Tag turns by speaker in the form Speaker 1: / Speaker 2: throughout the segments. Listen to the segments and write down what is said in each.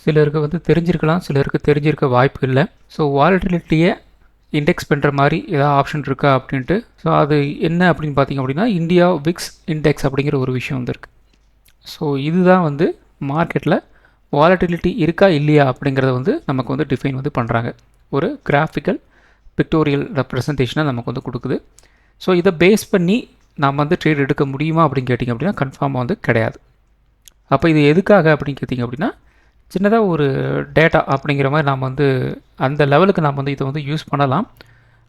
Speaker 1: சிலருக்கு வந்து தெரிஞ்சிருக்கலாம், சிலருக்கு தெரிஞ்சிருக்க வாய்ப்பு இல்லை. ஸோ வாலட்டிலிட்டியை இண்டெக்ஸ் பண்ணுற மாதிரி ஏதாவது ஆப்ஷன் இருக்கா அப்படின்ட்டு. ஸோ அது என்ன அப்படின்னு பார்த்தீங்க அப்படின்னா, இந்தியா விக்ஸ் இண்டெக்ஸ் அப்படிங்கிற ஒரு விஷயம் வந்து இருக்குது. ஸோ இதுதான் வந்து மார்க்கெட்டில் வாலட்டிலிட்டி இருக்கா இல்லையா அப்படிங்கிறத வந்து நமக்கு வந்து டிஃபைன் வந்து பண்ணுறாங்க. ஒரு கிராஃபிக்கல் பிக்டோரியல் ரெப்ரசன்டேஷனை நமக்கு வந்து கொடுக்குது. ஸோ இதை பேஸ் பண்ணி நாம் வந்து ட்ரேட் எடுக்க முடியுமா அப்படின்னு கேட்டிங்க அப்படின்னா கன்ஃபார்மாக வந்து கிடையாது. அப்போ இது எதுக்காக அப்படின்னு கேட்டிங்க அப்படின்னா, சின்னதாக ஒரு டேட்டா அப்படிங்கிற மாதிரி நாம் வந்து அந்த லெவலுக்கு நாம் வந்து இதை வந்து யூஸ் பண்ணலாம்.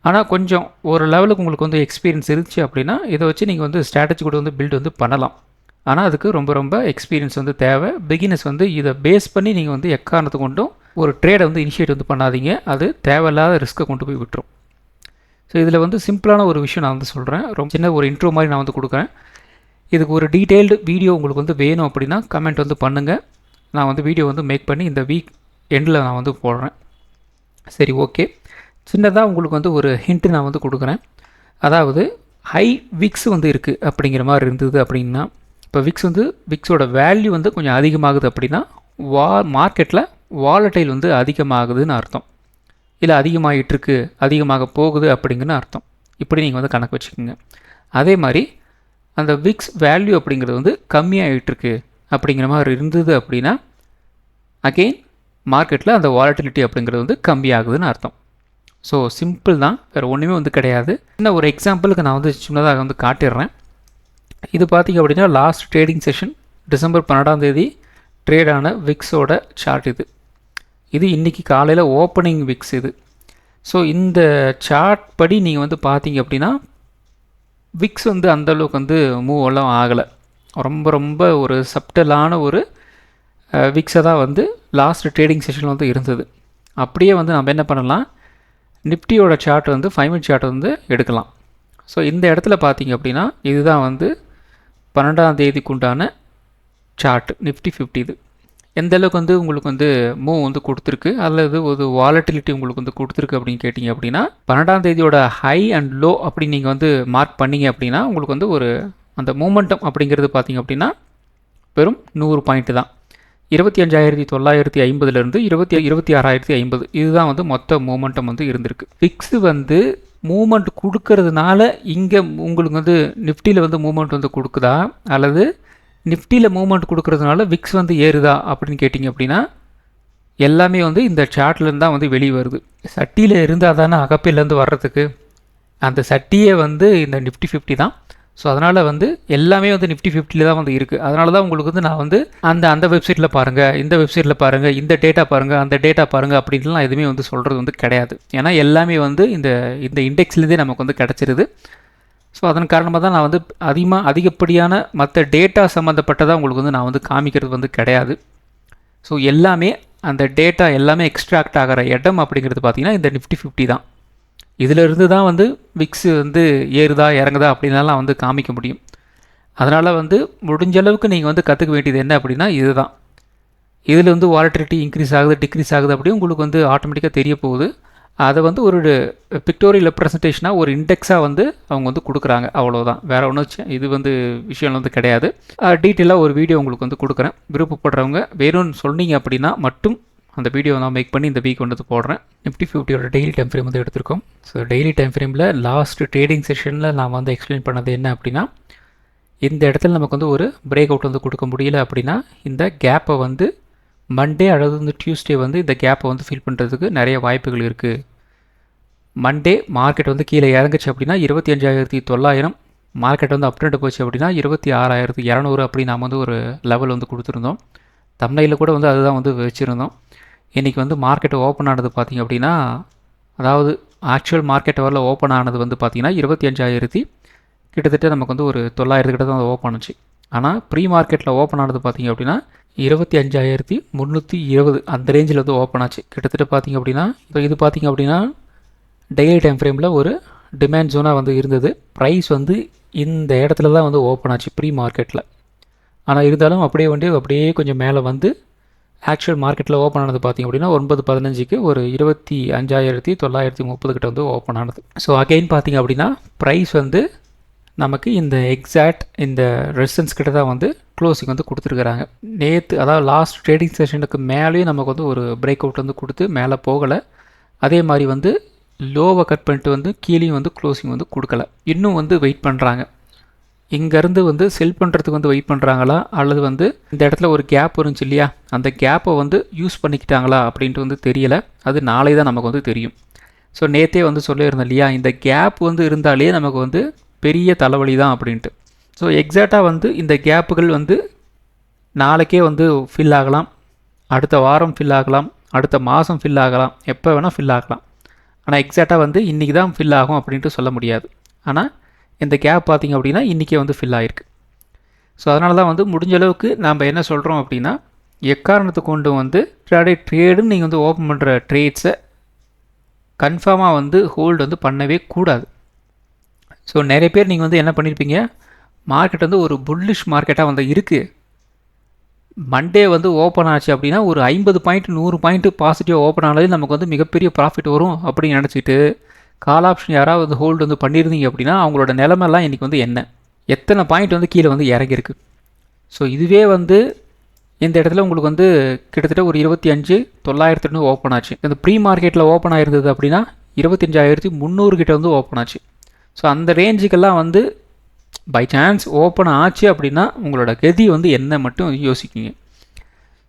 Speaker 1: ஆனால் கொஞ்சம் ஒரு லெவலுக்கு உங்களுக்கு வந்து எக்ஸ்பீரியன்ஸ் இருந்துச்சு அப்படின்னா இதை வச்சு நீங்கள் வந்து ஸ்ட்ராட்டஜி கூட வந்து பில்ட் வந்து பண்ணலாம். ஆனால் அதுக்கு ரொம்ப ரொம்ப எக்ஸ்பீரியன்ஸ் வந்து தேவை. பிகினர்ஸ் வந்து இதை பேஸ் பண்ணி நீங்கள் வந்து எக்காரணத்தை கொண்டும் ஒரு ட்ரேடை வந்து இனிஷியேட் வந்து பண்ணாதீங்க. அது தேவையில்லாத ரிஸ்க்கை கொண்டு போய் விட்டுரும். ஸோ இதில் வந்து சிம்பிளான ஒரு விஷயம் நான் வந்து சொல்கிறேன். ரொம்ப சின்ன ஒரு இன்ட்ரோ மாதிரி நான் வந்து கொடுக்குறேன். இதுக்கு ஒரு டீட்டெயில்டு வீடியோ உங்களுக்கு வந்து வேணும் அப்படின்னா கமெண்ட் வந்து பண்ணுங்கள். நான் வந்து வீடியோ வந்து மேக் பண்ணி இந்த வீக் எண்டில் நான் வந்து போடுறேன். சரி, ஓகே. சின்னதாக உங்களுக்கு வந்து ஒரு ஹிண்ட்டு நான் வந்து கொடுக்குறேன். அதாவது ஹை விக்ஸ் வந்து இருக்குது அப்படிங்கிற மாதிரி இருந்தது அப்படின்னா, இப்போ விக்ஸோட வேல்யூ வந்து கொஞ்சம் அதிகமாகுது அப்படின்னா மார்க்கெட்டில் வாலட்டைல் வந்து அதிகமாகுதுன்னு அர்த்தம். இல்லை அதிகமாகிட்டுருக்கு, அதிகமாக போகுது அப்படிங்கன்னு அர்த்தம். இப்படி நீங்கள் வந்து கணக்கு வச்சுக்கோங்க. அதே மாதிரி அந்த விக்ஸ் வேல்யூ அப்படிங்கிறது வந்து கம்மியாகிட்டுருக்கு அப்படிங்கிற மாதிரி இருந்தது அப்படின்னா அகெயின் மார்க்கெட்டில் அந்த வாலட்டிலிட்டி அப்படிங்கிறது வந்து கம்மியாகுதுன்னு அர்த்தம். ஸோ சிம்பிள் தான், வேறு ஒன்றுமே வந்து கிடையாது. இன்னும் ஒரு எக்ஸாம்பிளுக்கு நான் வந்து சின்னதாக வந்து காட்டிடுறேன். இது பார்த்திங்க அப்படின்னா லாஸ்ட் ட்ரேடிங் செஷன் டிசம்பர் 12 ட்ரேடான விக்ஸோட சார்ட் இது இன்றைக்கி காலையில் ஓப்பனிங் விக்ஸ் இது. ஸோ இந்த சார்ட் படி நீங்கள் வந்து பார்த்தீங்க அப்படின்னா விக்ஸ் வந்து அந்தளவுக்கு வந்து மூவ் எல்லாம் ஆகலை. ரொம்ப ரொம்ப ஒரு சப்டலான ஒரு விக்ஸை தான் வந்து லாஸ்ட் ட்ரேடிங் செஷனில் வந்து இருந்தது. அப்படியே வந்து நம்ம என்ன பண்ணலாம், நிஃப்டியோட சார்ட் வந்து 5 மினிட் சார்ட் வந்து எடுக்கலாம். ஸோ இந்த இடத்துல பார்த்தீங்க அப்படின்னா இதுதான் வந்து 12 உண்டான சார்ட் நிஃப்டி 50. இது எந்த அளவுக்கு வந்து உங்களுக்கு வந்து மூவ் வந்து கொடுத்துருக்கு அல்லது ஒரு வாலட்டிலிட்டி உங்களுக்கு வந்து கொடுத்துருக்கு அப்படின்னு கேட்டிங்க அப்படின்னா 12 ஹை அண்ட் லோ அப்படின்னு நீங்கள் வந்து மார்க் பண்ணிங்க அப்படின்னா உங்களுக்கு வந்து ஒரு அந்த மூமெண்டம் அப்படிங்கிறது பார்த்திங்க அப்படின்னா வெறும் 100 பாயிண்ட் தான். 25,950 26,050 இதுதான் வந்து மொத்த மூமெண்டம் வந்து இருந்திருக்கு. ஃபிக்ஸ் வந்து மூமெண்ட் கொடுக்கறதுனால இங்கே உங்களுக்கு வந்து நிஃப்டியில் வந்து மூமெண்ட் வந்து கொடுக்குதா அல்லது நிஃப்டியில் மூவ்மெண்ட் கொடுக்கறதுனால விக்ஸ் வந்து ஏறுதா அப்படின்னு கேட்டிங்க அப்படின்னா எல்லாமே வந்து இந்த சார்ட்லேருந்து தான் வந்து வெளியே வருது. சட்டியில் இருந்தால் தானே அகப்பையிலேருந்து வர்றதுக்கு, அந்த சட்டியே வந்து இந்த நிஃப்டி 50 தான். ஸோ அதனால் வந்து எல்லாமே வந்து நிஃப்டி 50 தான் வந்து இருக்குது. அதனால தான் உங்களுக்கு வந்து நான் வந்து அந்த வெப்சைட்டில் பாருங்கள், இந்த வெப்சைட்டில் பாருங்கள், இந்த டேட்டா பாருங்கள், அந்த டேட்டா பாருங்கள் அப்படின்லாம் எதுவுமே வந்து சொல்கிறது வந்து கிடையாது. ஏன்னா எல்லாமே வந்து இந்த இண்டெக்ஸ்லேருந்தே நமக்கு வந்து கிடச்சிருது. ஸோ அதன் காரணமாக தான் நான் வந்து அதிகப்படியான மற்ற டேட்டா சம்மந்தப்பட்டதாக உங்களுக்கு வந்து நான் வந்து காமிக்கிறது வந்து கிடையாது. ஸோ எல்லாமே அந்த டேட்டா எல்லாமே எக்ஸ்ட்ராக்ட் ஆகிற இடம் அப்படிங்கிறது பார்த்திங்கன்னா இந்த நிஃப்டி 50 தான். இதிலிருந்து தான் வந்து விக்ஸ் வந்து ஏறுதா இறங்குதா அப்படின்லாம் வந்து காமிக்க முடியும். அதனால் வந்து முடிஞ்ச அளவுக்கு நீங்கள் வந்து கற்றுக்க வேண்டியது என்ன அப்படின்னா இதுதான். இதில் வந்து வாலட்டிலிட்டி இன்க்ரீஸ் ஆகுது டிக்ரீஸ் ஆகுது அப்படியே உங்களுக்கு வந்து ஆட்டோமேட்டிக்காக தெரிய போகுது. அதை வந்து ஒரு பிக்டோரியல் ரெப்ரசன்டேஷனாக ஒரு இண்டெக்ஸாக வந்து அவங்க வந்து கொடுக்குறாங்க, அவ்வளோதான். வேறு ஒன்றும் இது வந்து விஷயம் வந்து கிடையாது. டீட்டெயிலாக ஒரு வீடியோ உங்களுக்கு வந்து கொடுக்குறேன். விருப்பப்படுறவங்க வேணும்னு சொன்னீங்க அப்படின்னா மட்டும் அந்த வீடியோ நான் மேக் பண்ணி இந்த வீக் வந்து போடுறேன். நிஃப்டி 50யோட டெய்லி டைம் ஃப்ரேம் வந்து எடுத்திருக்கோம். ஸோ டெய்லி டைம் ஃப்ரேமில் லாஸ்ட் ட்ரேடிங் செஷனில் நான் வந்து எக்ஸ்பிளைன் பண்ணது என்ன அப்படின்னா, இந்த இடத்துல நமக்கு வந்து ஒரு பிரேக் அவுட் வந்து கொடுக்க முடியல அப்படின்னா இந்த கேப்பை வந்து மண்டே அல்லது வந்து டியூஸ்டே வந்து இந்த கேப்பை வந்து ஃபில் பண்ணுறதுக்கு நிறைய வாய்ப்புகள் இருக்குது. மண்டே மார்க்கெட் வந்து கீழே இறங்குச்சு அப்படின்னா 25,900, மார்க்கெட் வந்து அப் ட்ரெண்ட் போச்சு அப்படின்னா 26,200 அப்படி நாம் வந்து ஒரு லெவல் வந்து கொடுத்துருந்தோம். தம்ப்நெயிலில் கூட வந்து அதுதான் வந்து வச்சுருந்தோம். இன்றைக்கி வந்து மார்க்கெட் ஓப்பன் ஆனது பார்த்திங்க அப்படின்னா, அதாவது ஆக்சுவல் மார்க்கெட் வரல ஓப்பன் ஆனது வந்து பார்த்திங்கன்னா 25,000 கிட்டத்தட்ட நமக்கு வந்து ஒரு 900 கிட்ட தான் ஓப்பன் ஆச்சு. ஆனால் ப்ரீ மார்க்கெட்டில் ஓப்பன் ஆனது பார்த்திங்க அப்படின்னா 25,320 அந்த ரேஞ்சில் வந்து ஓப்பன் ஆச்சு. கிட்டத்தட்ட பார்த்திங்க அப்படின்னா இப்போ இது பார்த்திங்க அப்படின்னா டெய்லி டைம் ஃப்ரேமில் ஒரு டிமாண்ட் ஜோனாக வந்து இருந்தது. ப்ரைஸ் வந்து இந்த இடத்துல தான் வந்து ஓப்பன் ஆச்சு ப்ரீ மார்க்கெட்டில். ஆனால் இருந்தாலும் அப்படியே கொஞ்சம் மேலே வந்து ஆக்சுவல் மார்க்கெட்டில் ஓப்பன் ஆனது பார்த்திங்க அப்படின்னா 9:15க்கு ஒரு 25,930 கிட்ட வந்து ஓப்பன் ஆனது. ஸோ அகெயின் பார்த்திங்க அப்படின்னா ப்ரைஸ் வந்து நமக்கு இந்த எக்ஸாக்ட் இந்த ரெசிஸ்டன்ஸ் கிட்ட தான் வந்து க்ளோசிங் வந்து கொடுத்துருக்குறாங்க. நேற்று அதாவது லாஸ்ட் ட்ரேடிங் செஷனுக்கு மேலேயும் நமக்கு வந்து ஒரு பிரேக் அவுட் வந்து கொடுத்து மேலே போகலை. அதே மாதிரி வந்து லோவை கட் பண்ணிட்டு வந்து கீழேயும் வந்து க்ளோசிங் வந்து கொடுக்கல. இன்னும் வந்து வெயிட் பண்ணுறாங்க. இங்கேருந்து வந்து செல் பண்ணுறதுக்கு வந்து வெயிட் பண்ணுறாங்களா, அல்லது வந்து இந்த இடத்துல ஒரு கேப் இருந்துச்சு இல்லையா, அந்த கேப்பை வந்து யூஸ் பண்ணிக்கிட்டாங்களா அப்படின்ட்டு வந்து தெரியலை. அது நாளை தான் நமக்கு வந்து தெரியும். ஸோ நேற்றே வந்து சொல்லியிருந்தேன் இல்லையா, இந்த கேப் வந்து இருந்தாலே நமக்கு வந்து பெரிய தலைவலி தான் அப்படின்ட்டு. ஸோ எக்ஸாக்டாக வந்து இந்த கேப்புகள் வந்து நாளைக்கே வந்து ஃபில் ஆகலாம், அடுத்த வாரம் ஃபில் ஆகலாம், அடுத்த மாதம் ஃபில் ஆகலாம், எப்போ வேணால் ஃபில் ஆகலாம். ஆனால் எக்ஸாக்டாக வந்து இன்றைக்கி தான் ஃபில் ஆகும் அப்படின்ட்டு சொல்ல முடியாது. ஆனால் இந்த கேப் பார்த்திங்க அப்படின்னா இன்றைக்கே வந்து ஃபில் ஆகிருக்கு. ஸோ அதனால தான் வந்து முடிஞ்ச அளவுக்கு நாம் என்ன சொல்கிறோம் அப்படின்னா, எக்காரணத்தை கொண்டு வந்து ட்ரேடுன்னு நீங்கள் வந்து ஓப்பன் பண்ணுற ட்ரேட்ஸை கன்ஃபார்மாக வந்து ஹோல்டு வந்து பண்ணவே கூடாது. ஸோ நிறைய பேர் நீங்கள் வந்து என்ன பண்ணியிருப்பீங்க, மார்க்கெட் வந்து ஒரு புல்லிஷ் மார்க்கெட்டாக வந்து இருக்குது, மண்டே வந்து ஓப்பன் ஆச்சு அப்படின்னா ஒரு 50 பாயிண்ட் 100 பாயிண்ட் பாசிட்டிவ் ஓப்பன் ஆனது நமக்கு வந்து மிகப்பெரிய ப்ராஃபிட் வரும் அப்படின்னு நினச்சிட்டு கால் ஆப்ஷன் யாராவது வந்து ஹோல்டு வந்து பண்ணியிருந்தீங்க அப்படின்னா அவங்களோட நிலமெல்லாம் இன்றைக்கி வந்து என்ன எத்தனை பாயிண்ட் வந்து கீழே வந்து இறங்கியிருக்கு. ஸோ இதுவே வந்து இந்த இடத்துல உங்களுக்கு வந்து கிட்டத்தட்ட ஒரு 25,900 ஓப்பன் ஆச்சு. இந்த ப்ரீ மார்க்கெட்டில் ஓப்பன் ஆயிருந்தது அப்படின்னா 25,300 கிட்ட வந்து ஓப்பன் ஆச்சு. ஸோ அந்த ரேஞ்சுக்கெல்லாம் வந்து பை சான்ஸ் ஓப்பன் ஆச்சு அப்படின்னா உங்களோட கதி வந்து என்ன மட்டும் யோசிக்கிங்க.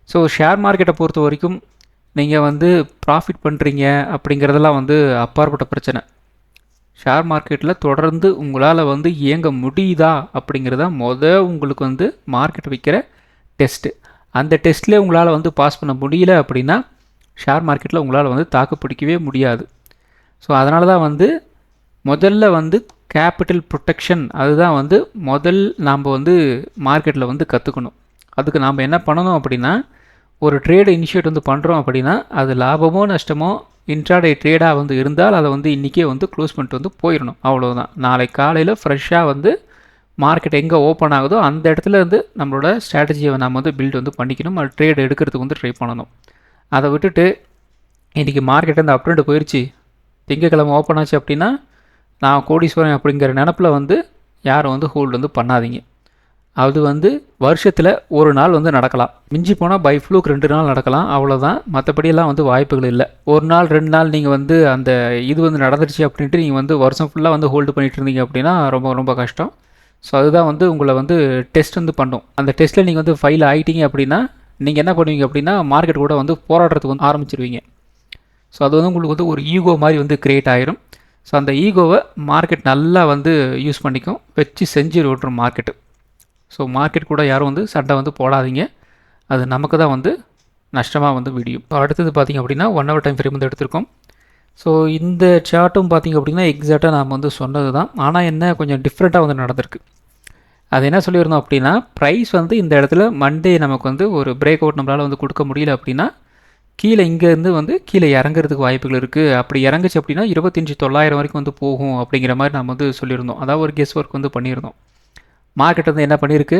Speaker 1: ஸோ ஷேர் மார்க்கெட்டை பொறுத்த வரைக்கும் நீங்கள் வந்து ப்ராஃபிட் பண்ணுறீங்க அப்படிங்கிறதெல்லாம் வந்து அப்பாற்பட்ட பிரச்சனை. ஷேர் மார்க்கெட்டில் தொடர்ந்து உங்களால் வந்து இயங்க முடியுதா அப்படிங்கிறத உங்களுக்கு வந்து மார்க்கெட் வைக்கிற டெஸ்ட்டு. அந்த டெஸ்ட்லேயே உங்களால் வந்து பாஸ் பண்ண முடியல அப்படின்னா ஷேர் மார்க்கெட்டில் உங்களால் வந்து தாக்கு பிடிக்கவே முடியாது. ஸோ அதனால தான் வந்து முதல்ல வந்து கேபிட்டல் ப்ரொடெக்ஷன் அதுதான் வந்து நாம் வந்து மார்க்கெட்டில் வந்து கற்றுக்கணும். அதுக்கு நாம் என்ன பண்ணணும் அப்படின்னா, ஒரு ட்ரேடை இனிஷியேட் வந்து பண்ணுறோம் அப்படின்னா அது லாபமோ நஷ்டமோ இன்ட்ராடே ட்ரேடாக வந்து இருந்தால் அதை வந்து இன்றைக்கே வந்து க்ளோஸ் பண்ணிட்டு வந்து போயிடணும். அவ்வளோதான். நாளை காலையில் ஃப்ரெஷ்ஷாக வந்து மார்க்கெட் எங்கே ஓப்பன் ஆகுதோ அந்த இடத்துல இருந்து நம்மளோட ஸ்ட்ராட்டஜியை நம்ம வந்து பில்ட் வந்து பண்ணிக்கணும். அது ட்ரேட் எடுக்கிறதுக்கு வந்து ட்ரை பண்ணணும். அதை விட்டுட்டு இன்றைக்கி மார்க்கெட் வந்து அப்ட்ரெண்ட் போயிடுச்சு, திங்கக்கிழமை ஓப்பன் ஆச்சு அப்படின்னா நான் கோடீஸ்வரன் அப்படிங்கிற நினப்பில் வந்து யாரும் வந்து ஹோல்டு வந்து பண்ணாதீங்க. அது வந்து வருஷத்தில் ஒரு நாள் வந்து நடக்கலாம், மிஞ்சி போனால் பை ஃப்ளூக் 2 நாள் நடக்கலாம், அவ்வளோதான். மற்றபடியெல்லாம் வந்து வாய்ப்புகள் இல்லை. ஒரு நாள் 2 நாள் நீங்கள் வந்து அந்த இது வந்து நடந்துருச்சு அப்படின்ட்டு நீங்கள் வந்து வருஷம் ஃபுல்லாக வந்து ஹோல்டு பண்ணிகிட்டு இருந்தீங்க அப்படின்னா ரொம்ப ரொம்ப கஷ்டம். ஸோ அதுதான் வந்து உங்களை வந்து டெஸ்ட் வந்து பண்ணும். அந்த டெஸ்ட்டில் நீங்கள் வந்து ஃபெயில் ஆகிட்டீங்க அப்படின்னா நீங்கள் என்ன பண்ணுவீங்க அப்படின்னா மார்க்கெட் கூட வந்து போராடுறதுக்கு வந்து ஆரம்பிச்சிருவீங்க. ஸோ அது வந்து உங்களுக்கு வந்து ஒரு ஈகோ மாதிரி வந்து க்ரியேட் ஆகிரும். ஸோ அந்த ஈகோவை மார்க்கெட் நல்லா வந்து யூஸ் பண்ணிக்கும், வச்சு செஞ்சு விட்டுரும் மார்க்கெட்டு. ஸோ மார்க்கெட் கூட யாரும் வந்து சண்டை வந்து போடாதீங்க, அது நமக்கு தான் வந்து நஷ்டமாக வந்து விடியும். இப்போ அடுத்தது பார்த்திங்க அப்படின்னா 1 hour டைம் ஃப்ரேம் வந்து எடுத்திருக்கோம். ஸோ இந்த சார்ட்டும் பார்த்திங்க அப்படின்னா எக்ஸாக்டாக நாம் வந்து சொன்னது தான், ஆனால் என்ன கொஞ்சம் டிஃப்ரெண்ட்டாக வந்து நடந்திருக்கு. அது என்ன சொல்லியிருந்தோம் அப்படின்னா, ப்ரைஸ் வந்து இந்த இடத்துல மண்டே நமக்கு வந்து ஒரு பிரேக் அவுட் நம்மளால் வந்து கொடுக்க முடியல அப்படின்னா கீழே இங்கேருந்து வந்து கீழே இறங்குறதுக்கு வாய்ப்புகள் இருக்குது. அப்படி இறங்குச்சு அப்படின்னா 25,900 வரைக்கும் வந்து போகும் அப்படிங்கிற மாதிரி நம்ம வந்து சொல்லியிருந்தோம். அதாவது ஒரு கெஸ் ஒர்க் வந்து பண்ணியிருந்தோம். மார்க்கெட் வந்து என்ன பண்ணியிருக்கு,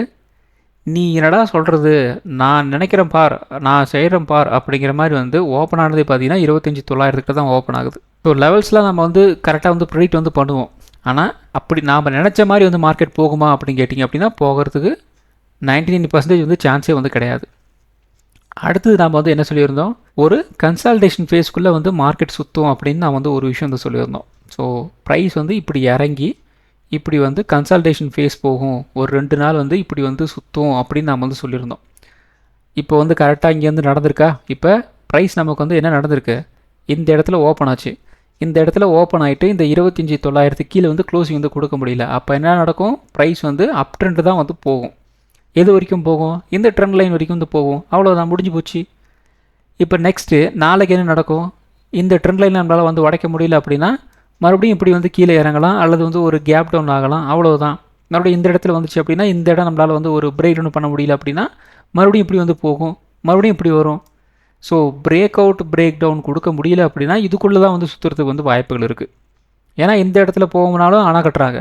Speaker 1: நீ என்னடா சொல்கிறது, நான் நினைக்கிறேன் பார், நான் செய்கிறேன் பார் அப்படிங்கிற மாதிரி வந்து ஓப்பன் ஆனதே பார்த்தீங்கன்னா 25,900 தான் ஓப்பன் ஆகுது. ஸோ லெவல்ஸ்லாம் நம்ம வந்து கரெக்டாக வந்து ப்ரிடிக்ட் வந்து பண்ணுவோம். ஆனால் அப்படி நாம் நினச்ச மாதிரி வந்து மார்க்கெட் போகுமா அப்படின்னு கேட்டிங்க அப்படின்னா போகிறதுக்கு 99% வந்து சான்ஸே வந்து கிடையாது. அடுத்தது நாம் வந்து என்ன சொல்லியிருந்தோம், ஒரு கன்சால்டேஷன் ஃபேஸ்க்குள்ளே வந்து மார்க்கெட் சுற்றும் அப்படின்னு நான் வந்து ஒரு விஷயம் வந்து சொல்லியிருந்தோம். ஸோ ப்ரைஸ் வந்து இப்படி இறங்கி இப்படி வந்து கன்சால்டேஷன் ஃபேஸ் போகும், ஒரு 2 நாள் வந்து இப்படி வந்து சுற்றும் அப்படின்னு நாம் வந்து சொல்லியிருந்தோம். இப்போ வந்து கரெக்டாக இங்கேருந்து நடந்திருக்கா, இப்போ ப்ரைஸ் நமக்கு வந்து என்ன நடந்திருக்கு, இந்த இடத்துல ஓப்பன் ஆச்சு, இந்த இடத்துல ஓப்பன் ஆகிட்டு இந்த 25,900 கீழே வந்து க்ளோசிங் வந்து கொடுக்க முடியல. அப்போ என்ன நடக்கும், ப்ரைஸ் வந்து அப் ட்ரெண்ட் தான் வந்து போகும். எது வரைக்கும் போகும், இந்த ட்ரெண்ட் லைன் வரைக்கும் வந்து போகும், அவ்வளோதான், முடிஞ்சு போச்சு. இப்போ நெக்ஸ்ட்டு நாளைக்கு என்ன நடக்கும், இந்த ட்ரெண்ட் லைன் நம்மளால் வந்து உடைக்க முடியல அப்படின்னா மறுபடியும் இப்படி வந்து கீழே இறங்கலாம், அல்லது வந்து ஒரு கேப் டவுன் ஆகலாம், அவ்வளோதான். மறுபடியும் இந்த இடத்துல வந்துச்சு அப்படின்னா இந்த இடம் நம்மளால் வந்து ஒரு பிரேக் டவுன் பண்ண முடியல அப்படின்னா மறுபடியும் இப்படி வந்து போகும், மறுபடியும் இப்படி வரும். So break out break down கொடுக்க முடியல அப்படின்னா இதுக்குள்ளே தான் வந்து சுற்றுறதுக்கு வந்து வாய்ப்புகள் இருக்குது. ஏன்னா இந்த இடத்துல போகணும்னாலும் அணை கட்டுறாங்க,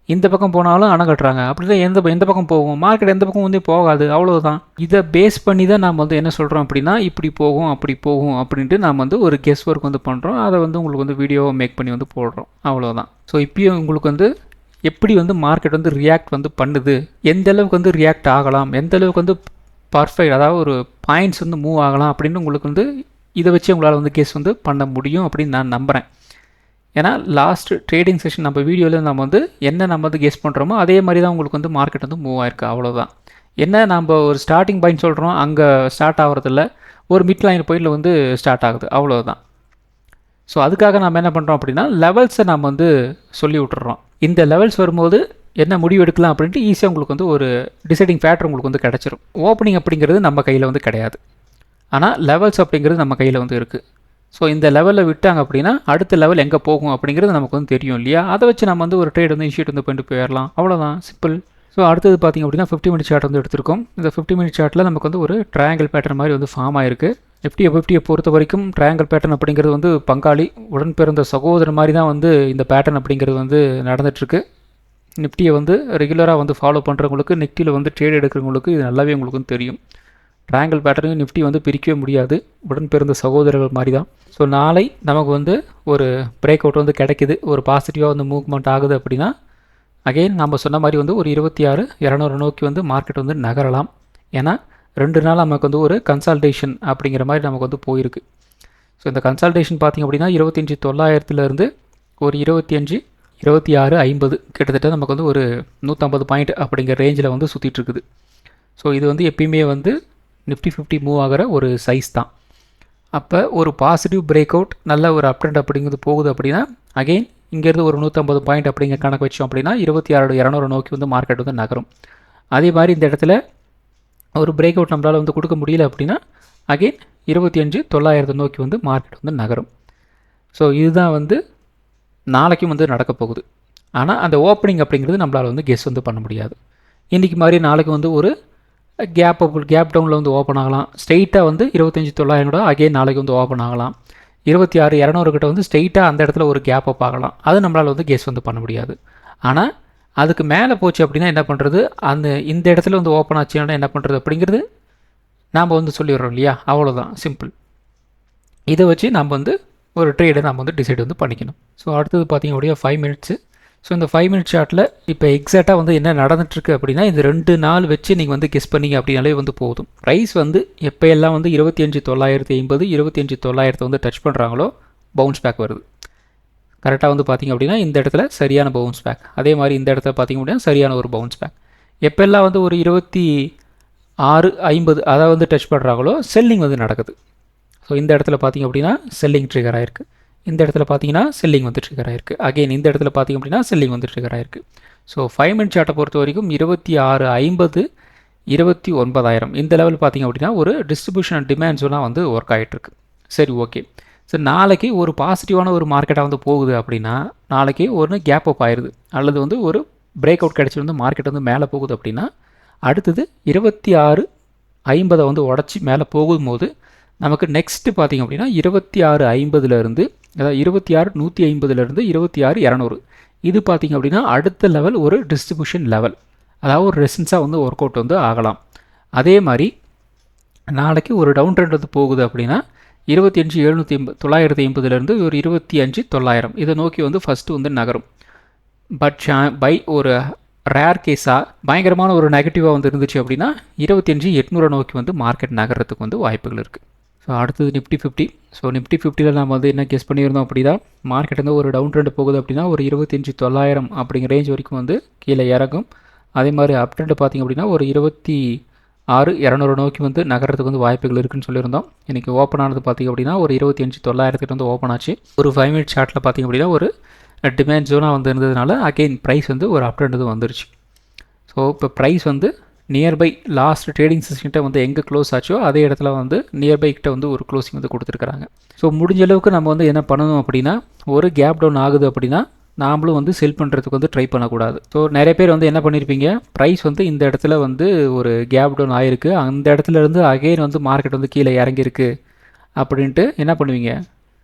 Speaker 1: இந்த பக்கம் போனாலும் அணை கட்டுறாங்க, அப்படி தான் எந்த பக்கம் போகும், மார்க்கெட் எந்த பக்கம் வந்து போகாது, அவ்வளோதான். இதை பேஸ் பண்ணி தான் நாம் வந்து என்ன சொல்கிறோம் அப்படின்னா இப்படி போகும் அப்படி போகும் அப்படின்ட்டு நாம் வந்து ஒரு கெஸ் ஒர்க் வந்து பண்ணுறோம். அதை வந்து உங்களுக்கு வந்து வீடியோவை மேக் பண்ணி வந்து போடுறோம், அவ்வளோதான். ஸோ இப்பயும் உங்களுக்கு வந்து எப்படி வந்து மார்க்கெட் வந்து ரியாக்ட் வந்து பண்ணுது, எந்த அளவுக்கு வந்து ரியாக்ட் ஆகலாம், எந்த அளவுக்கு வந்து பர்ஃபெக்ட் அதாவது ஒரு பாயிண்ட்ஸ் வந்து மூவ் ஆகலாம் அப்படின்னு உங்களுக்கு வந்து இதை வச்சு உங்களால் வந்து கெஸ் வந்து பண்ண முடியும் அப்படின்னு நான் நம்புகிறேன். ஏன்னா லாஸ்ட் ட்ரேடிங் செஷன் நம்ம வீடியோவில் நம்ம வந்து என்ன நம்ம வந்து கெஸ் பண்ணுறோமோ அதே மாதிரி தான் உங்களுக்கு வந்து மார்க்கெட் வந்து மூவ் ஆயிருக்கு. அவ்வளோதான். என்ன நம்ம ஒரு ஸ்டார்டிங் பாயிண்ட் சொல்கிறோம், அங்கே ஸ்டார்ட் ஆகிறதில்ல, ஒரு மிட் லைன் பாயிண்டில் வந்து ஸ்டார்ட் ஆகுது, அவ்வளோதான். ஸோ அதுக்காக நம்ம என்ன பண்ணுறோம் அப்படின்னா லெவல்ஸை நம்ம வந்து சொல்லி விட்டுறோம். இந்த லெவல்ஸ் வரும்போது என்ன முடிவு எடுக்கலாம் அப்படின்ட்டு ஈஸியாக உங்களுக்கு வந்து ஒரு டிசைடிங் ஃபேக்டர் உங்களுக்கு வந்து கிடச்சிரும். ஓப்பனிங் அப்படிங்கிறது நம்ம கையில் வந்து கிடையாது, ஆனால் லெவல்ஸ் அப்படிங்கிறது நம்ம கையில் வந்து இருக்குது. ஸோ இந்த லெவலில் விட்டாங்க அப்படின்னா அடுத்த லெவல் எங்கே போகும் அப்படிங்கிறது நமக்கு வந்து தெரியும் இல்லையா? அதை வச்சு நம்ம வந்து ஒரு ட்ரேட் வந்து இனிஷியேட் வந்து பண்ணிட்டு போயிடலாம், அவ்வளோதான், சிம்பிள். ஸோ அடுத்தது பார்த்திங்க அப்படின்னா 50 மினிட் சார்ட் வந்து எடுத்திருக்கோம். இந்த 50 மினிட் சார்ட்டில் நமக்கு வந்து ஒரு ட்ரையாங்கிள் பேட்டர்ன் மாதிரி வந்து ஃபார்ம் ஆயிருக்கு. நிஃப்டியை பொறுத்த வரைக்கும் ட்ரையாங்கிள் பேட்டர்ன் அப்படிங்கிறது வந்து பங்காளி உடன் பிறந்த சகோதரர் மாதிரி தான் வந்து இந்த பேட்டர்ன் அப்படிங்கிறது வந்து நடந்துகிட்ருக்கு. நிஃப்டியை வந்து ரெகுலராக வந்து ஃபாலோ பண்ணுறவங்களுக்கு, நிஃப்டியில் வந்து ட்ரேட் எடுக்கிறவங்களுக்கு இது நல்லாவே உங்களுக்கு வந்து தெரியும். ட்ரையாங்கிள் பேட்டர்னையும் நிஃப்டி வந்து பிரிக்கவே முடியாது, உடன் பிறந்த சகோதரர்கள் மாதிரி தான். ஸோ நாளை நமக்கு வந்து ஒரு பிரேக் அவுட் வந்து கிடைக்குது, ஒரு பாசிட்டிவாக வந்து மூவ்மெண்ட் ஆகுது அப்படின்னா அகெயின் நம்ம சொன்ன மாதிரி வந்து ஒரு 26,200 நோக்கி வந்து மார்க்கெட் வந்து நகரலாம். ஏன்னா 2 நாள் நமக்கு வந்து ஒரு கன்சால்டேஷன் அப்படிங்கிற மாதிரி நமக்கு வந்து போயிருக்கு. ஸோ இந்த கன்சால்டேஷன் பார்த்திங்க அப்படின்னா 25,900 ஒரு 26,50 கிட்டத்தட்ட நமக்கு வந்து ஒரு 150 பாயிண்ட் அப்படிங்கிற ரேஞ்சில் வந்து சுற்றிட்டு இருக்குது. ஸோ இது வந்து எப்பயுமே வந்து நிஃப்டி 50 மூவ் ஆகிற ஒரு சைஸ் தான். அப்போ ஒரு பாசிட்டிவ் பிரேக் அவுட் நல்ல ஒரு அப் ட்ரெண்ட் அப்படிங்கிறது போகுது அப்படின்னா அகெயின் இங்கேருந்து ஒரு 150 பாயிண்ட் அப்படிங்கிற கணக்கு வச்சோம் அப்படின்னா 26,200 நோக்கி வந்து மார்க்கெட் வந்து நகரும். அதே மாதிரி இந்த இடத்துல ஒரு பிரேக் அவுட் நம்மளால் வந்து கொடுக்க முடியல அப்படின்னா அகெயின் 25,900 நோக்கி வந்து மார்க்கெட் வந்து நகரும். ஸோ இதுதான் வந்து நாளைக்கும் வந்து நடக்க போகுது. ஆனால் அந்த ஓப்பனிங் அப்படிங்கிறது நம்மளால் வந்து கெஸ் வந்து பண்ண முடியாது. இன்றைக்கி மாதிரி நாளைக்கு வந்து ஒரு கேப் டவுனில் வந்து ஓப்பன் ஆகலாம். ஸ்ட்ரெயிட்டாக வந்து 25,900 அகெயின் நாளைக்கு வந்து ஓப்பன் ஆகலாம். 26,200 கிட்ட வந்து ஸ்ட்ரெயிட்டாக அந்த இடத்துல ஒரு கேப் அப் ஆகலாம். அது நம்மளால் வந்து கெஸ் வந்து பண்ண முடியாது. ஆனால் அதுக்கு மேலே போச்சு அப்படின்னா என்ன பண்ணுறது, இந்த இடத்துல வந்து ஓப்பன் ஆச்சுன்னா என்ன பண்ணுறது அப்படிங்கிறது நாம் வந்து சொல்லிடுறோம் இல்லையா? அவ்வளோதான், சிம்பிள். இதை வச்சு நம்ம வந்து ஒரு ட்ரேடை நம்ம வந்து டிசைட் வந்து பண்ணிக்கணும். ஸோ அடுத்தது பார்த்திங்க அப்படின்னா 5 மினிட்ஸு. ஸோ இந்த 5 மினிட் சார்ட்டில் இப்போ எக்ஸாக்டாக வந்து என்ன நடந்துட்டுருக்கு அப்படின்னா இந்த 2 நாள் வச்சு நீங்கள் வந்து கெஸ் பண்ணிங்க அப்படின்னாலே வந்து போதும். ப்ரைஸ் வந்து எப்போ எல்லாம் வந்து 25,950 25,900 வந்து டச் பண்ணுறாங்களோ பவுன்ஸ் பேக் வருது. கரெக்டாக வந்து பார்த்திங்க அப்படின்னா இந்த இடத்துல சரியான பவுன்ஸ் பேக், அதே மாதிரி இந்த இடத்துல பார்த்திங்க அப்படின்னா சரியான ஒரு பவுன்ஸ் பேக். எப்போல்லாம் வந்து ஒரு 26,50 அதை வந்து டச் பண்ணுறாங்களோ செல்லிங் வந்து நடக்குது. ஸோ இந்த இடத்துல பார்த்திங்க அப்படின்னா செல்லிங் ட்ரிகர் ஆகிருக்கு, இந்த இடத்துல பார்த்தீங்கன்னா செல்லிங் வந்து ட்ரிகர் ஆயிருக்கு. அகெயின் இந்த இடத்துல பார்த்திங்க அப்படின்னா செல்லிங் வந்து ட்ரிகர் ஆயிருக்கு. ஸோ 5 மினிட் சார்ட்டை பொறுத்த வரைக்கும் 26,50 29,000 இந்த லெவல் பார்த்திங்க அப்படின்னா ஒரு டிஸ்ட்ரிபியூஷன் அண்ட் டிமாண்ட் ஜோனாக வந்து ஒர்க் ஆகிட்டுருக்கு. சரி, ஓகே. ஸோ நாளைக்கு ஒரு பாசிட்டிவான ஒரு மார்க்கெட்டாக வந்து போகுது அப்படின்னா நாளைக்கு ஒரு கேப் அப் ஆயிடுது அல்லது வந்து ஒரு பிரேக் அவுட் கிடச்சி வந்து மார்க்கெட் வந்து மேலே போகுது அப்படின்னா அடுத்தது 26,50 வந்து உடச்சி மேலே போகும்போது நமக்கு நெக்ஸ்ட்டு பார்த்திங்க அப்படின்னா 26,50 அதாவது 26,150 26,200 இது பார்த்திங்க அப்படின்னா அடுத்த லெவல் ஒரு டிஸ்ட்ரிபியூஷன் லெவல், அதாவது ஒரு ரெசிஸ்டன்ஸாக வந்து ஒர்க் அவுட் வந்து ஆகலாம். அதே மாதிரி நாளைக்கு ஒரு டவுன் ட்ரெண்ட் வந்து போகுது அப்படின்னா 25,950 ஒரு 25,900 இதை நோக்கி வந்து ஃபஸ்ட்டு வந்து நகரும். பட் பை ஒரு ரேர் கேஸாக பயங்கரமான ஒரு நெகட்டிவாக வந்து இருந்துச்சு அப்படின்னா 25,800 நோக்கி வந்து மார்க்கெட் நகர்றதுக்கு வந்து வாய்ப்புகள் இருக்குது. ஸோ அடுத்தது நிஃப்டி 50. ஸோ நிஃப்டி 50ல் நம்ம வந்து என்ன கெஸ் பண்ணியிருந்தோம் அப்படின்னா மார்க்கெட் வந்து ஒரு டவுன் ட்ரெண்ட் போகுது அப்படின்னா ஒரு 25,900 அப்படிங்கிற ரேஞ்ச் வரைக்கும் வந்து கீழே இறங்கும். அதே மாதிரி அப் ட்ரெண்ட் பார்த்திங்க அப்படின்னா ஒரு 26,200 நோக்கி வந்து நகரத்துக்கு வந்து வாய்ப்புகள் இருக்குதுன்னு சொல்லியிருந்தோம். இன்றைக்கி ஓப்பன் ஆனது பார்த்திங்க அப்படின்னா ஒரு 25,900 வந்து ஓப்பன் ஆச்சு. ஒரு 5 மினிட் சார்ட்டில் பார்த்திங்க அப்படின்னா ஒரு டிமாண்ட் ஜோனாக வந்து இருந்ததுனால அகெயின் ப்ரைஸ் வந்து ஒரு அப் ட்ரெண்ட் வந்துருச்சு. ஸோ இப்போ ப்ரைஸ் வந்து நியர்பை லாஸ்ட் ட்ரேடிங் செஷன்கிட்ட வந்து எங்கே க்ளோஸ் ஆச்சோ அதே இடத்துல வந்து நியர்பை கிட்ட வந்து ஒரு க்ளோசிங் வந்து கொடுத்துருக்குறாங்க. ஸோ முடிஞ்ச அளவுக்கு நம்ம வந்து என்ன பண்ணணும் அப்படின்னா ஒரு கேப் டவுன் ஆகுது அப்படின்னா நாமளும் வந்து செல் பண்ணுறதுக்கு வந்து ட்ரை பண்ணக்கூடாது. ஸோ நிறைய பேர் வந்து என்ன பண்ணியிருப்பீங்க, ப்ரைஸ் வந்து இந்த இடத்துல வந்து ஒரு கேப் டவுன் ஆகிருக்கு, அந்த இடத்துல இருந்து அகெயின் வந்து மார்க்கெட் வந்து கீழே இறங்கியிருக்கு அப்படின்ட்டு என்ன பண்ணுவீங்க,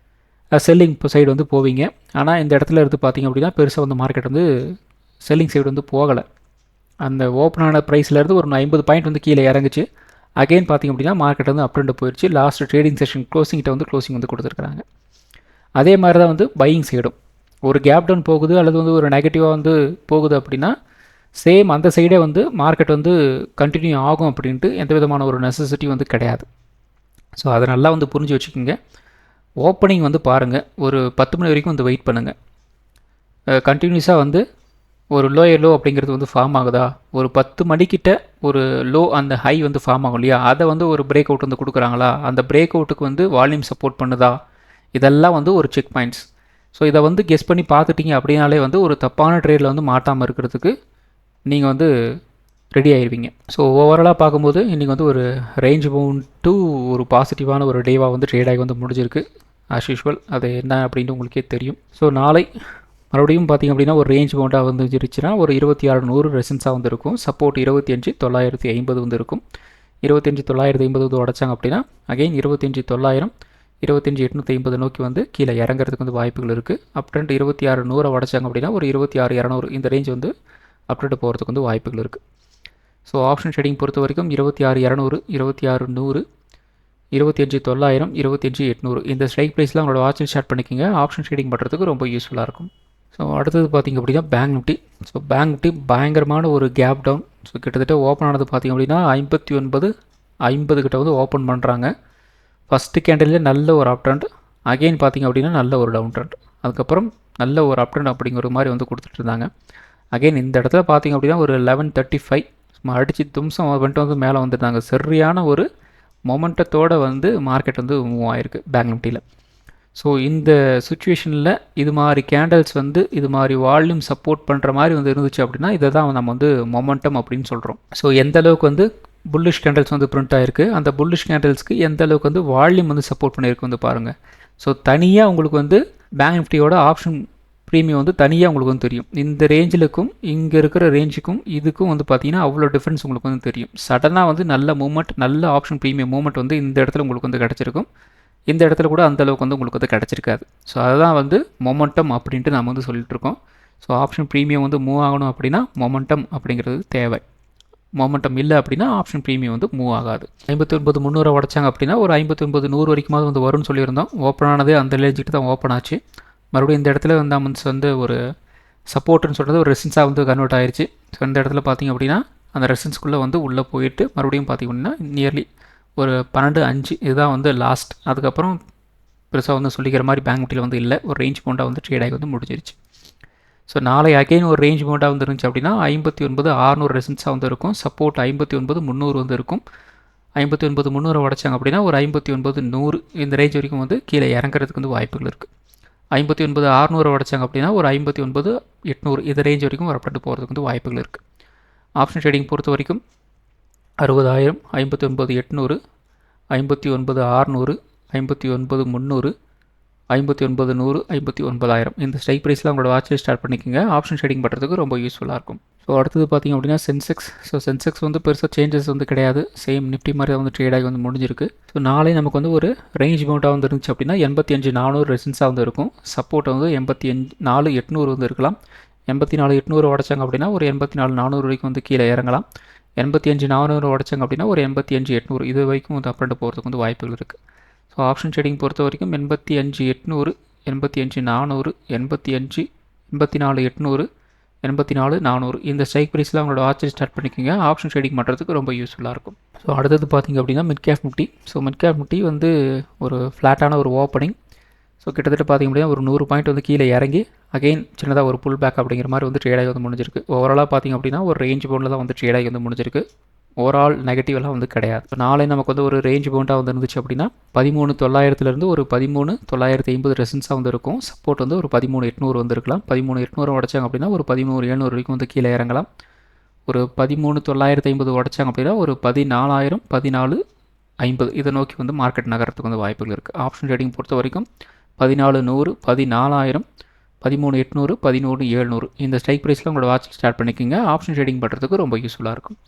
Speaker 1: செல்லிங் சைடு வந்து போவீங்க. ஆனால் இந்த இடத்துல இருந்து பார்த்திங்க அப்படின்னா பெருசாக வந்து மார்க்கெட் வந்து செல்லிங் சைடு வந்து போகலை. அந்த ஓப்பனான ப்ரைஸ்லேருந்து ஒரு 50 பாயிண்ட் வந்து கீழே இறங்குச்சு. அகெயின் பார்த்திங்க அப்படின்னா மார்க்கெட் வந்து அப் ட்ரெண்ட் போயிடுச்சு. லாஸ்ட் ட்ரேடிங் செஷன் க்ளோசிங்கிட்ட வந்து க்ளோசிங் வந்து கொடுத்துருக்குறாங்க. அதே மாதிரி தான் வந்து பையிங் சைடும் ஒரு கேப் டவுன் போகுது அல்லது வந்து ஒரு நெகட்டிவாக வந்து போகுது அப்படின்னா சேம் அந்த சைடே வந்து மார்க்கெட் வந்து கண்டினியூ ஆகும் அப்படின்ட்டு எந்த விதமான ஒரு நெசசிட்டி வந்து கிடையாது. ஸோ அதை நல்லா வந்து புரிஞ்சு வச்சுக்கோங்க. ஓப்பனிங் வந்து பாருங்கள், ஒரு 10 மணி வரைக்கும் வந்து வெயிட் பண்ணுங்கள். கண்டினியூஸாக வந்து ஒரு லோயர் லோ அப்படிங்கிறது வந்து ஃபார்ம் ஆகுதா, ஒரு 10 மணிக்கிட்ட ஒரு லோ அந்த ஹை வந்து ஃபார்ம் ஆகும் இல்லையா, அதை வந்து ஒரு பிரேக் அவுட் வந்து கொடுக்குறாங்களா, அந்த பிரேக் அவுட்டுக்கு வந்து வால்யூம் சப்போர்ட் பண்ணுதா, இதெல்லாம் வந்து ஒரு செக் பாயிண்ட்ஸ். ஸோ இதை வந்து கெஸ் பண்ணி பார்த்துட்டிங்க அப்படின்னாலே வந்து ஒரு தப்பான ட்ரேடில் வந்து மாட்டாமல் இருக்கிறதுக்கு நீங்கள் வந்து ரெடி ஆயிடுவீங்க. ஸோ ஓவராலாக பார்க்கும்போது இன்றைக்கி வந்து ஒரு ரேஞ்ச் பவுண்ட் டு ஒரு பாசிட்டிவான ஒரு டேவாக வந்து ட்ரேடாகி வந்து முடிஞ்சிருக்கு ஆஸ் யூஷுவல். அது என்ன அப்படின்ட்டு உங்களுக்கே தெரியும். ஸோ நாளை மறுபடியும் பார்த்திங்க அப்படின்னா ஒரு ரேஞ்ச் பவுண்டாக வந்து இருந்துச்சுன்னா ஒரு 2600 ரெசன்ஸாக வந்து இருக்கும். சப்போர்ட் 25,950 வந்து இருக்கும். 25,950 வந்து உடச்சாங்க அப்படின்னா அகெயின் 25,900 25,850 நோக்கி வந்து கீழே இறங்குறதுக்கு வந்து வாய்ப்புகள் இருக்குது. அப் ட்ரெண்ட் 26,100 உடச்சாங்க அப்படின்னா ஒரு 26,200 இந்த ரேஞ்ச் வந்து அப் ட்ரெண்ட் போகிறதுக்கு வந்து வாய்ப்புகள் இருக்குது. ஸோ ஆப்ஷன் ட்ரேடிங் பொறுத்த வரைக்கும் 26,200 26,100 25,900 25,800 இந்த ஸ்ட்ரைக் ப்ரைஸ்லாம் உங்களோட வாட்சில் ஸ்டார்ட் பண்ணிக்கோங்க. ஆப்ஷன் ட்ரேடிங் பண்ணுறதுக்கு ரொம்ப யூஸ்ஃபுல்லாக இருக்கும். ஸோ அடுத்தது பார்த்திங்க அப்படின்னா bank Nifty. So bank Nifty பயங்கரமான ஒரு கேப் டவுன். ஸோ கிட்டத்தட்ட ஓப்பன் ஆனது பார்த்திங்க அப்படின்னா 59.50 கிட்ட வந்து ஓப்பன் பண்ணுறாங்க. ஃபஸ்ட்டு கேண்டிலே நல்ல ஒரு அப் ட்ரெண்ட், அகெயின் பார்த்திங்க அப்படின்னா நல்ல ஒரு டவுன் ட்ரெண்ட், அதுக்கப்புறம் நல்ல ஒரு அப் ட்ரெண்ட் அப்படிங்கிற மாதிரி வந்து கொடுத்துட்டு இருந்தாங்க. அகெயின் இந்த இடத்துல பார்த்திங்க அப்படின்னா ஒரு 11:35 அடித்து தும்சம் வந்துட்டு வந்து மேலே வந்துட்டாங்க. சரியான ஒரு மொமெண்டத்தோடு வந்து மார்க்கெட் வந்து மூவ் ஆகிருக்கு பேங்க் நிஃப்டியில். ஸோ இந்த சுச்சுவேஷனில் இது மாதிரி கேண்டல்ஸ் வந்து இது மாதிரி வால்யூம் சப்போர்ட் பண்ணுற மாதிரி வந்து இருந்துச்சு அப்படின்னா இதை தான் நம்ம வந்து மொமெண்டம் அப்படின்னு சொல்கிறோம். ஸோ எந்த அளவுக்கு வந்து புல்லிஷ் கேண்டல்ஸ் வந்து பிரிண்ட் ஆகிருக்கு, அந்த புல்லிஷ் கேண்டல்ஸ்க்கு எந்த அளவுக்கு வந்து வால்யூம் வந்து சப்போர்ட் பண்ணியிருக்கு வந்து பாருங்கள். ஸோ தனியாக உங்களுக்கு வந்து பேங்க் நிஃப்டியோட ஆப்ஷன் ப்ரீமியம் வந்து தனியாக உங்களுக்கு வந்து தெரியும். இந்த ரேஞ்சிலுக்கும் இங்கே இருக்கிற ரேஞ்சுக்கும் இதுக்கும் வந்து பார்த்தீங்கன்னா அவ்வளோ டிஃப்ரென்ஸ் உங்களுக்கு வந்து தெரியும். சடனாக வந்து நல்ல மூமெண்ட், நல்ல ஆப்ஷன் ப்ரீமியம் மூமெண்ட் வந்து இந்த இடத்துல உங்களுக்கு வந்து கிடச்சிருக்கும். இந்த இடத்துல கூட அந்தளவுக்கு வந்து உங்களுக்கு வந்து கிடச்சிருக்காது. ஸோ அதுதான் வந்து மொமெண்டம் அப்படின்ட்டு நம்ம வந்து சொல்லிட்டுருக்கோம். ஸோ ஆப்ஷன் ப்ரீமியம் வந்து மூவ் ஆகணும் அப்படின்னா மொமெண்டம் அப்படிங்கிறது தேவை. மொமெண்டம் இல்லை அப்படின்னா ஆப்ஷன் ப்ரீமியம் வந்து மூவ் ஆகாது. 59,300 உடச்சாங்க அப்படின்னா ஒரு 59,100 வரைக்குமாவது வந்து வரும்னு சொல்லியிருந்தோம். ஓப்பன் ஆனதே அந்த ரேஞ்சுக்கு தான் ஓப்பன் ஆச்சு. மறுபடியும் இந்த இடத்துல வந்து அமௌண்ட்ஸ் வந்து ஒரு சப்போர்ட்டுன்னு சொல்கிறது ஒரு ரெசிஸ்டன்ஸாக வந்து கன்வெர்ட் ஆயிடுச்சு. ஸோ இந்த இடத்துல பார்த்திங்க அப்படின்னா அந்த ரெசிஸ்டன்ஸ்குள்ளே வந்து உள்ளே போயிட்டு மறுபடியும் பார்த்திங்க அப்படின்னா நியர்லி ஒரு 12.5 இதுதான் வந்து லாஸ்ட். அதுக்கப்புறம் பெருசாக வந்து சொல்லிக்கிற மாதிரி பேங்க் நிஃப்டியில் வந்து இல்லை. ஒரு ரேஞ்ச் பவுண்டாக வந்து ட்ரேட் ஆகி வந்து முடிஞ்சிருச்சு. ஸோ நாளை அகைன் ஒரு ரேஞ்ச் பவுண்டாக வந்து இருந்துச்சு அப்படின்னா 59,600 ரெசன்ஸாக வந்து இருக்கும். சப்போர்ட் 59,300 வந்து இருக்கும். 59,300 உடச்சாங்க அப்படின்னா ஒரு 59,100 இந்த ரேஞ்ச் வரைக்கும் வந்து கீழே இறங்குறதுக்கு வந்து வாய்ப்புகள் இருக்குது. 59,600 உடச்சாங்க அப்படின்னா ஒரு 59,800 இந்த ரேஞ்ச் வரைக்கும் வரப்பட்டு போகிறதுக்கு வந்து வாய்ப்புகள் இருக்குது. ஆப்ஷன் ட்ரேடிங் பொறுத்த வரைக்கும் 60,000 59,800 59,600 59,300 59,100 59,000 இந்த ஸ்ட்ரைக் ப்ரைஸில் உங்களோட வாட்சில் ஸ்டார்ட் பண்ணிக்கோங்க. ஆப்ஷன் ட்ரேடிங் பண்ணுறதுக்கு ரொம்ப யூஸ்ஃபுல்லாக இருக்கும். ஸோ அடுத்தது பார்த்திங்க அப்படின்னா சென்செக்ஸ். ஸோ சென்செக்ஸ் வந்து பெருசாக சேஞ்சஸ் வந்து கிடையாது. சேம் நிஃப்டி மாதிரி தான் வந்து ட்ரேட் ஆகி வந்து முடிஞ்சிருக்கு. ஸோ நாளை நமக்கு வந்து ஒரு ரேஞ்ச் பவுண்டாக வந்து இருந்துச்சு அப்படின்னா 85,400 ரெசன்ஸாக வந்து இருக்கும். சப்போர்ட் வந்து 84,800 வந்து இருக்கலாம். 84,800 உடச்சாங்க அப்படின்னா ஒரு 84,400 வரைக்கும் வந்து கீழே இறங்கலாம். 85,400 உடச்சாங்க அப்படின்னா ஒரு 85,800 இது வரைக்கும் வந்து அப்ரெண்ட் போகிறதுக்கு வந்து வாய்ப்புகள் இருக்குது. ஸோ ஆப்ஷன் ட்ரேடிங் பொறுத்த வரைக்கும் 85,800 85,400 85 84,800 84,400 இந்த ஸ்ட்ரைக் ப்ரைஸில் அவங்களோட வாட்சை ஸ்டார்ட் பண்ணிக்கோங்க. ஆப்ஷன் ட்ரேடிங் பண்ணுறதுக்கு ரொம்ப யூஸ்ஃபுல்லாக இருக்கும். ஸோ அடுத்தது பார்த்திங்க அப்படின்னா mid cap Nifty. So mid cap Nifty வந்து ஒரு ஃப்ளாட்டான ஒரு ஓப்பனிங். ஸோ கிட்டத்தட்ட பார்த்திங்க அப்படின்னா ஒரு 100 பாயிண்ட் வந்து கீழே இறங்கி அகெயின் சின்னதாக ஒரு புல் பேக் அப்படிங்கிற மாதிரி வந்து ட்ரேடாகி வந்து முடிஞ்சிருக்கு. ஓவராலாக பார்த்திங்க அப்படின்னா ஒரு ரேஞ்ச் பவுண்டில் தான் வந்து ட்ரேடாகி வந்து முடிஞ்சிருக்கு. ஓவரால் நெகட்டிவெல்லாம் வந்து கிடையாது. நாளை நமக்கு வந்து ஒரு ரேஞ்ச் பவுண்டாக வந்து இருந்துச்சு அப்படின்னா 13,900 ஒரு 13,950 ரெசன்ஸாக வந்து இருக்கும். சப்போர்ட் வந்து ஒரு 13,800 வந்து இருக்கலாம். 13,800 உடச்சாங்க அப்படின்னா ஒரு 13,700 வரைக்கும் வந்து கீழே இறங்கலாம். ஒரு 13,950 உடச்சாங்க அப்படின்னா ஒரு 14,000 14,50 இதை நோக்கி வந்து மார்க்கெட் நகரத்துக்கு வந்து வாய்ப்புகள் இருக்குது. ஆப்ஷன் ட்ரேடிங் பொறுத்த வரைக்கும் 14,100 14,000 13,800 11,700 இந்த ஸ்ட்ரைக் ப்ரைஸில் உங்களோட வாட்ச் ஸ்டார்ட் பண்ணிக்கோங்க. ஆப்ஷன் ட்ரேடிங் பண்ணுறதுக்கு ரொம்ப யூஸ்ஃபுல்லாக இருக்கும்.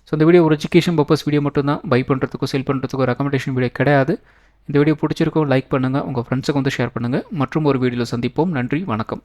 Speaker 1: ஸோ இந்த வீடியோ ஒரு எஜுகேஷன் பர்பஸ் வீடியோ மட்டும்தான். பை பண்ணுறதுக்கோ செல் பண்ணுறதுக்கோ ரெக்கமெண்டேஷன் வீடியோ கிடையாது. இந்த வீடியோ பிடிச்சிருக்கோம் லைக் பண்ணுங்கள், உங்கள் ஃப்ரெண்ட்ஸுக்கு வந்து ஷேர் பண்ணுங்கள். மற்றும் ஒரு வீடியோவில் சந்திப்போம். நன்றி, வணக்கம்.